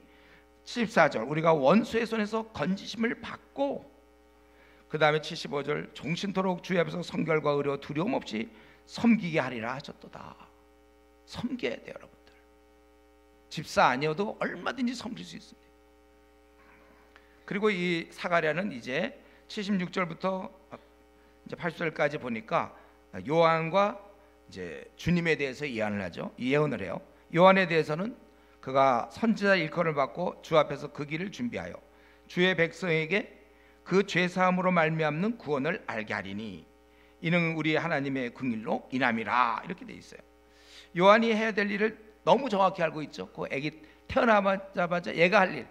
74절 우리가 원수의 손에서 건지심을 받고, 그 다음에 75절 종신토록 주의 앞에서 성결과 의로 두려움 없이 섬기게 하리라 하셨도다. 섬겨야 돼요, 여러분들. 집사 아니어도 얼마든지 섬길 수 있습니다. 그리고 이 사가랴는 이제 76절부터 이제 80절까지 보니까 요한과 이제 주님에 대해서 예언을 하죠. 예언을 해요. 요한에 대해서는 그가 선지자 일컬을 받고 주 앞에서 그 길을 준비하여 주의 백성에게 그 죄 사함으로 말미암는 구원을 알게 하리니 이는 우리 하나님의 긍휼로 인함이라, 이렇게 돼 있어요. 요한이 해야 될 일을 너무 정확히 알고 있죠. 그 아기 태어나자마자 얘가 할 일,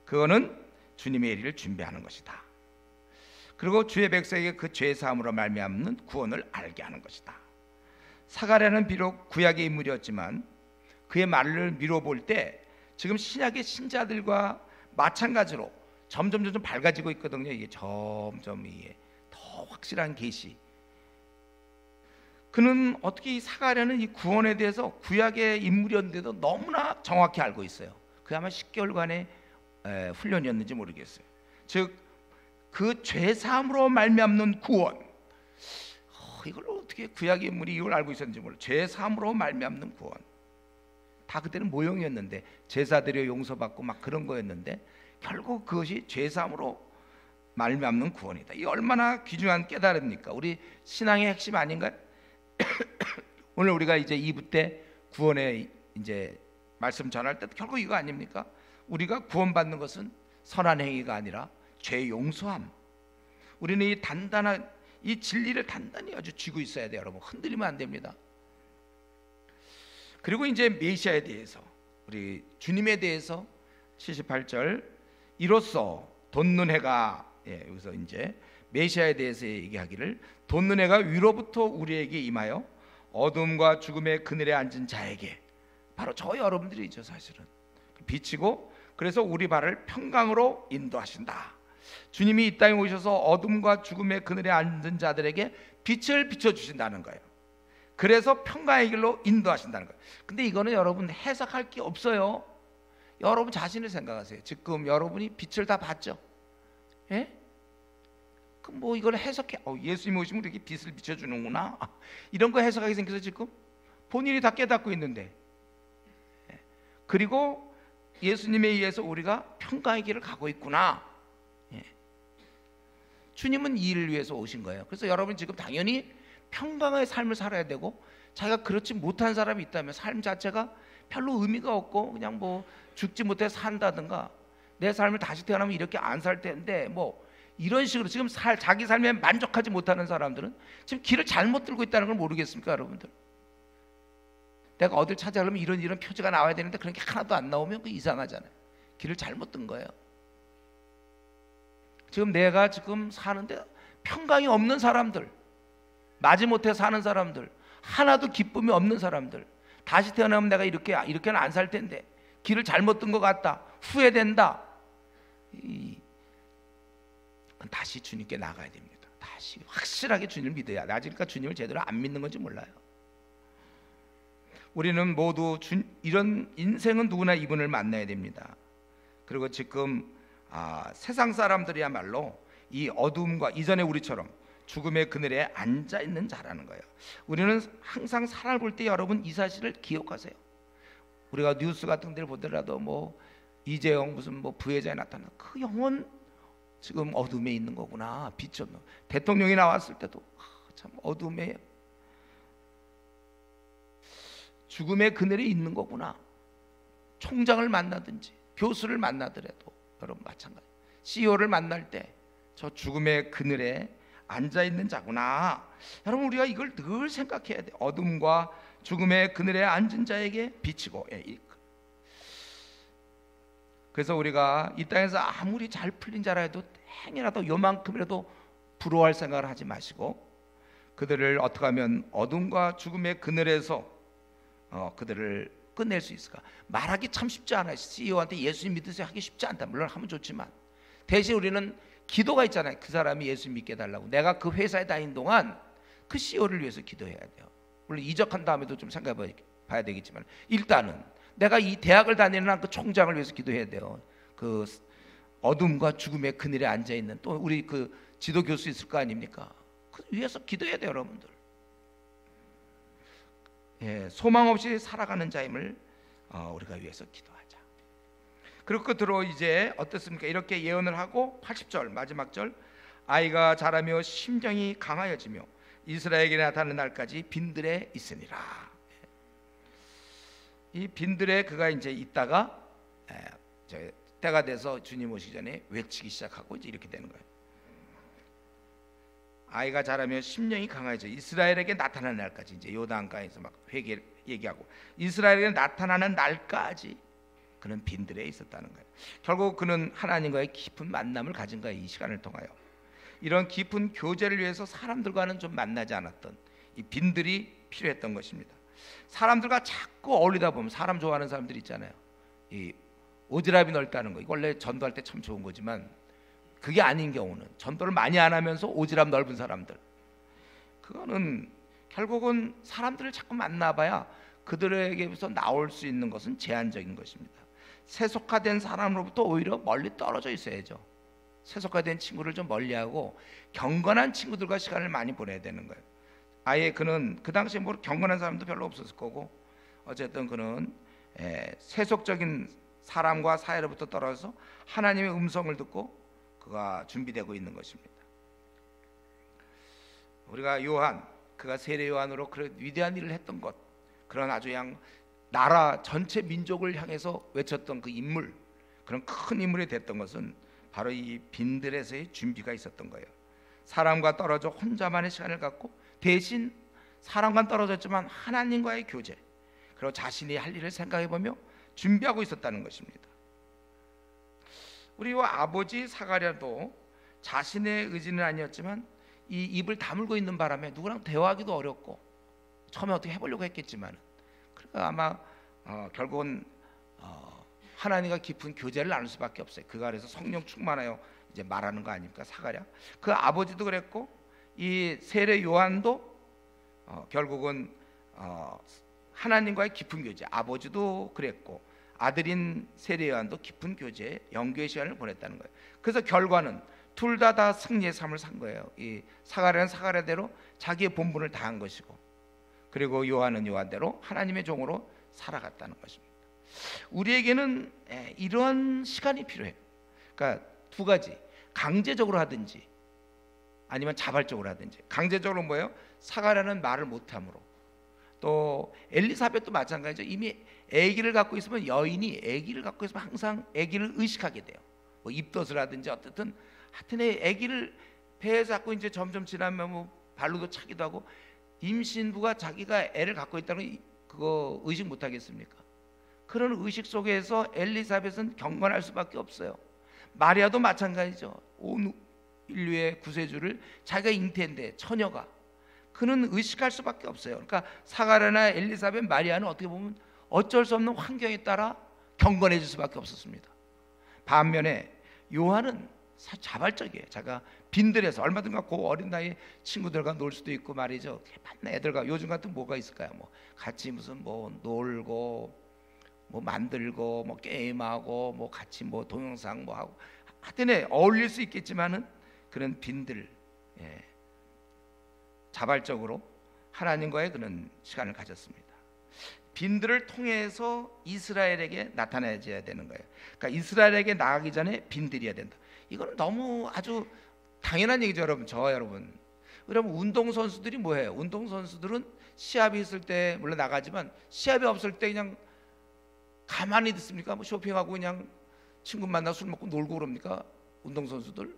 그거는 주님의 일을 준비하는 것이다. 그리고 주의 백성에게 그 죄 사함으로 말미암는 구원을 알게 하는 것이다. 사가랴는 비록 구약의 인물이었지만 그의 말을 미뤄볼 때 지금 신약의 신자들과 마찬가지로 점점 밝아지고 있거든요. 이게 점점 이게 더 확실한 계시. 그는 어떻게 이 사가랴는 이 구원에 대해서 구약의 인물이었는데도 너무나 정확히 알고 있어요. 그 아마 10개월간의 훈련이었는지 모르겠어요. 즉 그 죄사함으로 말미암는 구원, 이걸 어떻게 구약의 인물이 이걸 알고 있었는지 몰라요. 죄사함으로 말미암는 구원, 다 그때는 모형이었는데 제사드려 용서받고 막 그런 거였는데 결국 그것이 죄사함으로 말미암는 구원이다. 이 얼마나 귀중한 깨달음입니까? 우리 신앙의 핵심 아닌가요? 오늘 우리가 이제 2부 때 구원의 이제 말씀 전할 때도 결국 이거 아닙니까? 우리가 구원받는 것은 선한 행위가 아니라 죄 용서함. 우리는 이 단단한 이 진리를 단단히 아주 쥐고 있어야 돼요, 여러분. 흔들리면 안 됩니다. 그리고 이제 메시아에 대해서, 우리 주님에 대해서 78절 이로써 돋는 해가, 여기서 이제 메시아에 대해서 얘기하기를, 돋는 해가 위로부터 우리에게 임하여 어둠과 죽음의 그늘에 앉은 자에게, 바로 저 여러분들이죠, 사실은. 비치고, 그래서 우리 발을 평강으로 인도하신다. 주님이 이 땅에 오셔서 어둠과 죽음의 그늘에 앉은 자들에게 빛을 비춰주신다는 거예요. 그래서 평강의 길로 인도하신다는 거예요. 근데 이거는 여러분 해석할 게 없어요. 여러분 자신을 생각하세요. 지금 여러분이 빛을 다 봤죠? 예? 그럼 뭐 이걸 해석해, 예수님 오시면 이렇게 빛을 비춰주는구나, 이런 거 해석하게 생겨서 지금 본인이 다 깨닫고 있는데, 그리고 예수님에 의해서 우리가 평강의 길을 가고 있구나. 주님은 이 일을 위해서 오신 거예요. 그래서 여러분 지금 당연히 평강의 삶을 살아야 되고, 자기가 그렇지 못한 사람이 있다면 삶 자체가 별로 의미가 없고 그냥 뭐 죽지 못해 산다든가, 내 삶을 다시 태어나면 이렇게 안 살 텐데 뭐 이런 식으로 지금 자기 삶에 만족하지 못하는 사람들은 지금 길을 잘못 들고 있다는 걸 모르겠습니까, 여러분들? 내가 어딜 찾아가려면 이런 표지가 나와야 되는데 그런 게 하나도 안 나오면 그 이상하잖아요. 길을 잘못 든 거예요. 지금 내가 지금 사는데 평강이 없는 사람들, 마지못해 사는 사람들, 하나도 기쁨이 없는 사람들, 다시 태어나면 내가 이렇게는 안 살 텐데, 길을 잘못 든 것 같다, 후회된다. 다시 주님께 나가야 됩니다. 다시 확실하게 주님을 믿어야. 아직까 주님을 제대로 안 믿는 건지 몰라요. 우리는 모두 이런 인생은 누구나 이분을 만나야 됩니다. 그리고 지금 세상 사람들이야말로 이 어둠과 이전에 우리처럼 죽음의 그늘에 앉아 있는 자라는 거예요. 우리는 항상 사람을 볼 때 여러분 이 사실을 기억하세요. 우리가 뉴스 같은 데를 보더라도 뭐 이재용 무슨 뭐 부회장이 나타나, 그 영혼 지금 어둠에 있는 거구나. 빛이 없는. 대통령이 나왔을 때도 참 어둠에, 죽음의 그늘에 있는 거구나. 총장을 만나든지 교수를 만나더라도 여러분 마찬가지. CEO를 만날 때 저 죽음의 그늘에 앉아 있는 자구나. 여러분 우리가 이걸 늘 생각해야 돼. 어둠과 죽음의 그늘에 앉은 자에게 비치고. 그래서 우리가 이 땅에서 아무리 잘 풀린 자라 해도 행여라도 요만큼이라도 부러워할 생각을 하지 마시고, 그들을 어떻게 하면 어둠과 죽음의 그늘에서 그들을 끝낼 수 있을까? 말하기 참 쉽지 않아요. CEO한테 예수님 믿으세요 하기 쉽지 않다. 물론 하면 좋지만 대신 우리는 기도가 있잖아요. 그 사람이 예수 믿게 해달라고. 내가 그 회사에 다닌 동안 그 CEO를 위해서 기도해야 돼요. 물론 이적한 다음에도 좀 생각해 봐야 되겠지만 일단은 내가 이 대학을 다니는 한 그 총장을 위해서 기도해야 돼요. 그 어둠과 죽음의 그늘에 앉아 있는 또 우리 그 지도 교수 있을 거 아닙니까? 그 위해서 기도해야 돼요, 여러분들. 소망 없이 살아가는 자임을 우리가 위해서 기도하자. 그리고 끝으로 이제 어떻습니까? 이렇게 예언을 하고 80절 마지막 절, 아이가 자라며 심령이 강하여지며 이스라엘에게 나타나는 날까지 빈들에 있으니라. 이 빈들에 그가 이제 있다가 때가 돼서 주님 오시기 전에 외치기 시작하고 이제 이렇게 되는 거예요. 아이가 자라며 심령이 강해져 이스라엘에게 나타나는 날까지, 이제 요단강에서 막 회개 얘기하고 이스라엘에게 나타나는 날까지 그는 빈들에 있었다는 거예요. 결국 그는 하나님과의 깊은 만남을 가진 거예요. 이 시간을 통하여 이런 깊은 교제를 위해서 사람들과는 좀 만나지 않았던 이 빈들이 필요했던 것입니다. 사람들과 자꾸 어울리다 보면 사람 좋아하는 사람들 있잖아요. 이 오지랖이 넓다는 거, 이거 원래 전도할 때 참 좋은 거지만 그게 아닌 경우는, 전도를 많이 안 하면서 오지랖 넓은 사람들, 그거는 결국은 사람들을 자꾸 만나봐야 그들에게서 나올 수 있는 것은 제한적인 것입니다. 세속화된 사람으로부터 오히려 멀리 떨어져 있어야죠. 세속화된 친구를 좀 멀리하고 경건한 친구들과 시간을 많이 보내야 되는 거예요. 아예 그는 그 당시에 뭐 경건한 사람도 별로 없었을 거고, 어쨌든 그는 세속적인 사람과 사회로부터 떨어져서 하나님의 음성을 듣고 그가 준비되고 있는 것입니다. 우리가 요한, 그가 세례 요한으로 그런 위대한 일을 했던 것, 그런 아주 그냥 나라 전체 민족을 향해서 외쳤던 그 인물, 그런 큰 인물이 됐던 것은 바로 이 빈들에서의 준비가 있었던 거예요. 사람과 떨어져 혼자만의 시간을 갖고 대신 사람과 떨어졌지만 하나님과의 교제, 그리고 자신이 할 일을 생각해보며 준비하고 있었다는 것입니다. 우리 아버지 사가랴도 자신의 의지는 아니었지만 이 입을 다물고 있는 바람에 누구랑 대화하기도 어렵고 처음에 어떻게 해보려고 했겠지만, 그러니까 아마 결국은 하나님과 깊은 교제를 나눌 수밖에 없어요. 그가 그래서 성령 충만하여 이제 말하는 거 아닙니까? 사가랴. 그 아버지도 그랬고 이 세례 요한도 결국은 하나님과의 깊은 교제, 아버지도 그랬고 아들인 세례 요한도 깊은 교제, 영교의 시간을 보냈다는 거예요. 그래서 결과는 둘 다 승리의 삶을 산 거예요. 이 사가랴는 사가랴대로 자기의 본분을 다한 것이고, 그리고 요한은 요한대로 하나님의 종으로 살아갔다는 것입니다. 우리에게는 이런 시간이 필요해요. 그러니까 두 가지, 강제적으로 하든지 아니면 자발적으로 하든지. 강제적으로 뭐예요? 사가랴는 말을 못함으로, 또 엘리사벳도 마찬가지죠. 이미 아기를 갖고 있으면, 여인이 아기를 갖고 있으면 항상 아기를 의식하게 돼요. 뭐 입덧을 하든지 어쨌든 하여튼 아기를 배에 잡고 이제 점점 지나면 뭐 발로도 차기도 하고, 임신부가 자기가 애를 갖고 있다는 그거 의식 못 하겠습니까? 그런 의식 속에서 엘리사벳은 경건할 수밖에 없어요. 마리아도 마찬가지죠. 인류의 구세주를 자기가 잉태인데 처녀가 그는 의식할 수밖에 없어요. 그러니까 사가랴나 엘리사벳, 마리아는 어떻게 보면 어쩔 수 없는 환경에 따라 경건해질 수밖에 없었습니다. 반면에 요한은 자발적이에요. 자기가 빈들에서 얼마든가 그 어린 나이에 친구들과 놀 수도 있고 말이죠. 만나 애들과 요즘 같은 뭐가 있을까요? 뭐 같이 무슨 뭐 놀고 뭐 만들고 뭐 게임하고 뭐 같이 뭐 동영상 뭐 하고 하여튼 어울릴 수 있겠지만은 그런 빈들, 예, 자발적으로 하나님과의 그런 시간을 가졌습니다. 빈들을 통해서 이스라엘에게 나타나야 되는 거예요. 그러니까 이스라엘에게 나가기 전에 빈들이어야 된다. 이거는 너무 아주 당연한 얘기죠, 여러분. 여러분 운동 선수들이 뭐해요? 운동 선수들은 시합이 있을 때 물론 나가지만 시합이 없을 때 그냥 가만히 있습니까? 뭐 쇼핑하고 그냥 친구 만나 술 먹고 놀고 그럽니까? 운동 선수들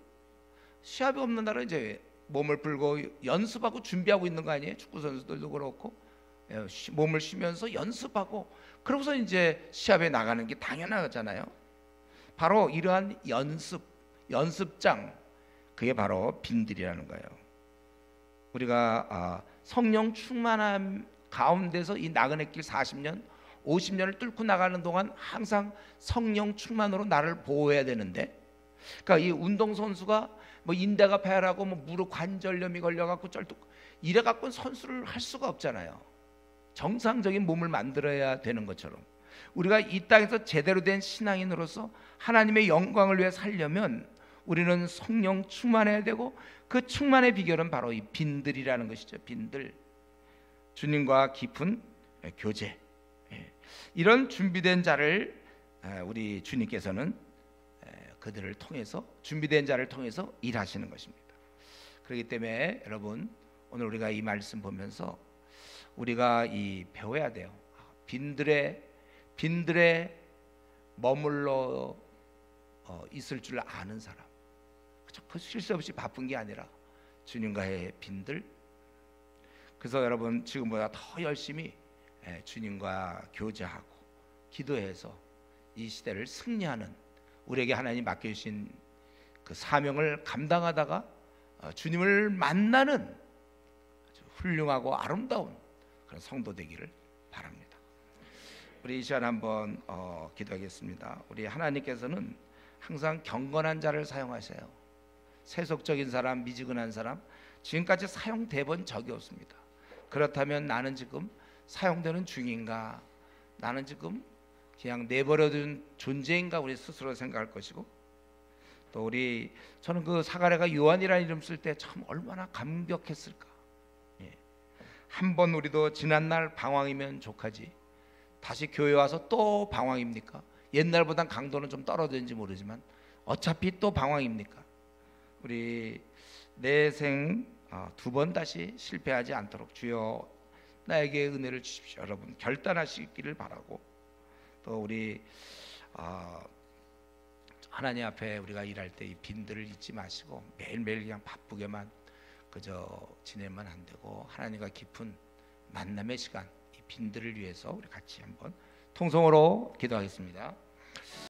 시합이 없는 날은 이제 몸을 풀고 연습하고 준비하고 있는 거 아니에요? 축구 선수들도 그렇고 몸을 쉬면서 연습하고 그러고서 이제 시합에 나가는 게 당연하잖아요. 바로 이러한 연습장, 그게 바로 빈들이라는 거예요. 우리가 성령 충만함 가운데서 이 나그네 길 40년 50년을 뚫고 나가는 동안 항상 성령 충만으로 나를 보호해야 되는데, 그러니까 이 운동선수가 뭐 인대가 패하고 뭐 무릎 관절염이 걸려갖고 쩔뚝 이래갖고 선수를 할 수가 없잖아요. 정상적인 몸을 만들어야 되는 것처럼 우리가 이 땅에서 제대로 된 신앙인으로서 하나님의 영광을 위해 살려면 우리는 성령 충만해야 되고, 그 충만의 비결은 바로 이 빈들이라는 것이죠. 빈들, 주님과 깊은 교제, 이런 준비된 자를 우리 주님께서는 그들을 통해서, 준비된 자를 통해서 일하시는 것입니다. 그렇기 때문에 여러분, 오늘 우리가 이 말씀 보면서 우리가 배워야 돼요. 빈들에 머물러 있을 줄 아는 사람, 그 쉴 새 없이 바쁜 게 아니라 주님과의 빈들. 그래서 여러분 지금보다 더 열심히 주님과 교제하고 기도해서 이 시대를 승리하는, 우리에게 하나님 맡겨주신 그 사명을 감당하다가 주님을 만나는 아주 훌륭하고 아름다운 그런 성도 되기를 바랍니다. 우리 이 시간 한번 기도하겠습니다. 우리 하나님께서는 항상 경건한 자를 사용하세요. 세속적인 사람, 미지근한 사람 지금까지 사용돼 본 적이 없습니다. 그렇다면 나는 지금 사용되는 중인가, 나는 지금 그냥 내버려둔 존재인가, 우리 스스로 생각할 것이고, 또 저는 그 사가랴가 요한이라는 이름 쓸 때 참 얼마나 감격했을까. 한번 우리도 지난날 방황이면 족하지 다시 교회 와서 또 방황입니까? 옛날보단 강도는 좀 떨어졌는지 모르지만 어차피 또 방황입니까? 우리 내 생 두 번 다시 실패하지 않도록 주여 나에게 은혜를 주십시오. 여러분 결단하시기를 바라고, 또 우리 하나님 앞에 우리가 일할 때 이 빈들을 잊지 마시고 매일매일 그냥 바쁘게만 그저 지내면 안 되고, 하나님과 깊은 만남의 시간, 이 빈들을 위해서 우리 같이 한번 통성으로 기도하겠습니다.